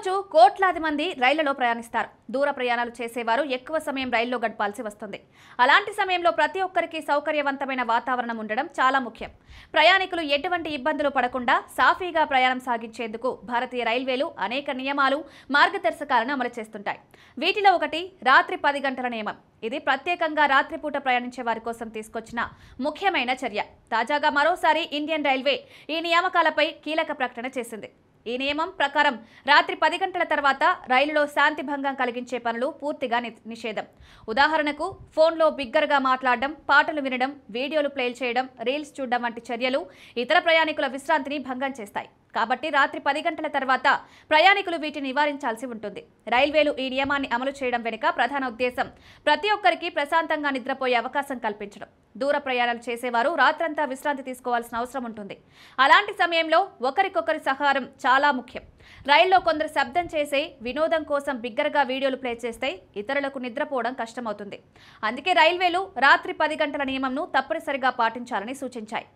ప్రతిరోజు కోట్లాది మంది రైళ్లలో ప్రయాణిస్తారు. దూర ప్రయాణాలు చేసేవారు ఎక్కువ సమయం రైల్లో గడపాల్సి వస్తుంది. అలాంటి సమయంలో ప్రతి ఒక్కరికి సౌకర్యవంతమైన వాతావరణం ఉండడం చాలా ముఖ్యం. ప్రయాణికులు ఎటువంటి ఇబ్బందులు పడకుండా సాఫీగా ప్రయాణం సాగించేందుకు భారతీయ రైల్వేలు అనేక నియమాలు, మార్గదర్శకాలను అమలు చేస్తుంటాయి. వీటిలో ఒకటి రాత్రి 10 గంటల నియమం. ఇది ప్రత్యేకంగా రాత్రిపూట ప్రయాణించే వారి కోసం తీసుకొచ్చిన ముఖ్యమైన చర్య. తాజాగా మరోసారి ఇండియన్ రైల్వే ఈ నియామకాలపై కీలక ప్రకటన చేసింది. ఈ నియమం ప్రకారం రాత్రి 10 గంటల తర్వాత రైలులో శాంతి భంగం కలిగించే పనులు పూర్తిగా నిషేధం. ఉదాహరణకు ఫోన్లో బిగ్గరగా మాట్లాడడం, పాటలు వినడం, వీడియోలు ప్లే చేయడం, రీల్స్ చూడడం వంటి చర్యలు ఇతర ప్రయాణికుల విశ్రాంతిని భంగం చేస్తాయి. కాబట్టి రాత్రి 10 గంటల తర్వాత ప్రయాణికులు వీటిని నివారించాల్సి ఉంటుంది. రైల్వేలు ఈ నియమాన్ని అమలు చేయడం వెనుక ప్రధాన ఉద్దేశం ప్రతి ఒక్కరికి ప్రశాంతంగా నిద్రపోయే అవకాశం కల్పించడం. దూర ప్రయాణాలు చేసేవారు రాత్రంతా విశ్రాంతి తీసుకోవాల్సిన అవసరం ఉంటుంది. అలాంటి సమయంలో ఒకరికొకరి సహకారం చాలా ముఖ్యం. రైల్లో కొందరు శబ్దం చేసే వినోదం కోసం బిగ్గరగా వీడియోలు ప్లే చేస్తే ఇతరులకు నిద్రపోవడం కష్టమవుతుంది. అందుకే రైల్వేలు రాత్రి 10 గంటల నియమంను తప్పనిసరిగా పాటించాలని సూచించాయి.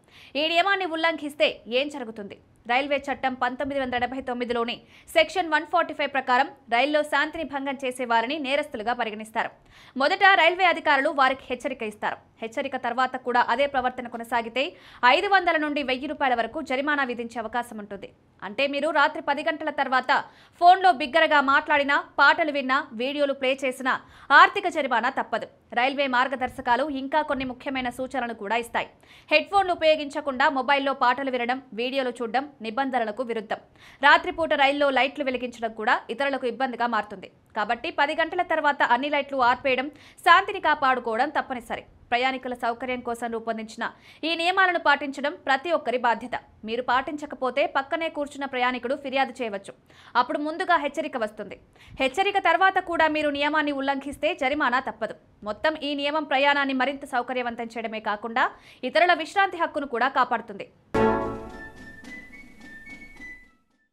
ఈ నియమాన్ని ఉల్లంఘిస్తే ఏం జరుగుతుంది? రైల్వే చట్టం 1979లోని సెక్షన్ 145 ప్రకారం రైల్లో శాంతిని భంగం చేసే వారిని నేరస్తులుగా పరిగణిస్తారు. మొదట రైల్వే అధికారులు వారికి హెచ్చరిక ఇస్తారు. హెచ్చరిక తర్వాత కూడా అదే ప్రవర్తన కొనసాగితే 500 నుండి 1000 రూపాయల వరకు జరిమానా విధించే అవకాశం ఉంటుంది. అంటే మీరు రాత్రి 10 గంటల తర్వాత ఫోన్లో బిగ్గరగా మాట్లాడినా, పాటలు విన్నా, వీడియోలు ప్లే చేసినా ఆర్థిక జరిమానా తప్పదు. రైల్వే మార్గదర్శకాలు ఇంకా కొన్ని ముఖ్యమైన సూచనలను కూడా ఇస్తాయి. హెడ్ఫోన్లు ఉపయోగించకుండా మొబైల్లో పాటలు వినడం, వీడియోలు చూడడం నిబంధనలకు విరుద్ధం. రాత్రిపూట రైల్లో లైట్లు వెలిగించడం కూడా ఇతరులకు ఇబ్బందిగా మారుతుంది. కాబట్టి 10 గంటల తర్వాత అన్ని లైట్లు ఆర్పేయడం, శాంతిని కాపాడుకోవడం తప్పనిసరి. ప్రయాణికుల సౌకర్యం కోసం రూపొందించిన ఈ నియమాలను పాటించడం ప్రతి ఒక్కరి బాధ్యత. మీరు పాటించకపోతే పక్కనే కూర్చున్న ప్రయాణికుడు ఫిర్యాదు చేయవచ్చు. అప్పుడు ముందుగా హెచ్చరిక వస్తుంది. హెచ్చరిక తర్వాత కూడా మీరు నియమాన్ని ఉల్లంఘిస్తే జరిమానా తప్పదు. మొత్తం ఈ నియమం ప్రయాణాన్ని మరింత సౌకర్యవంతం చేయడమే కాకుండా ఇతరుల విశ్రాంతి హక్కును కూడా కాపాడుతుంది.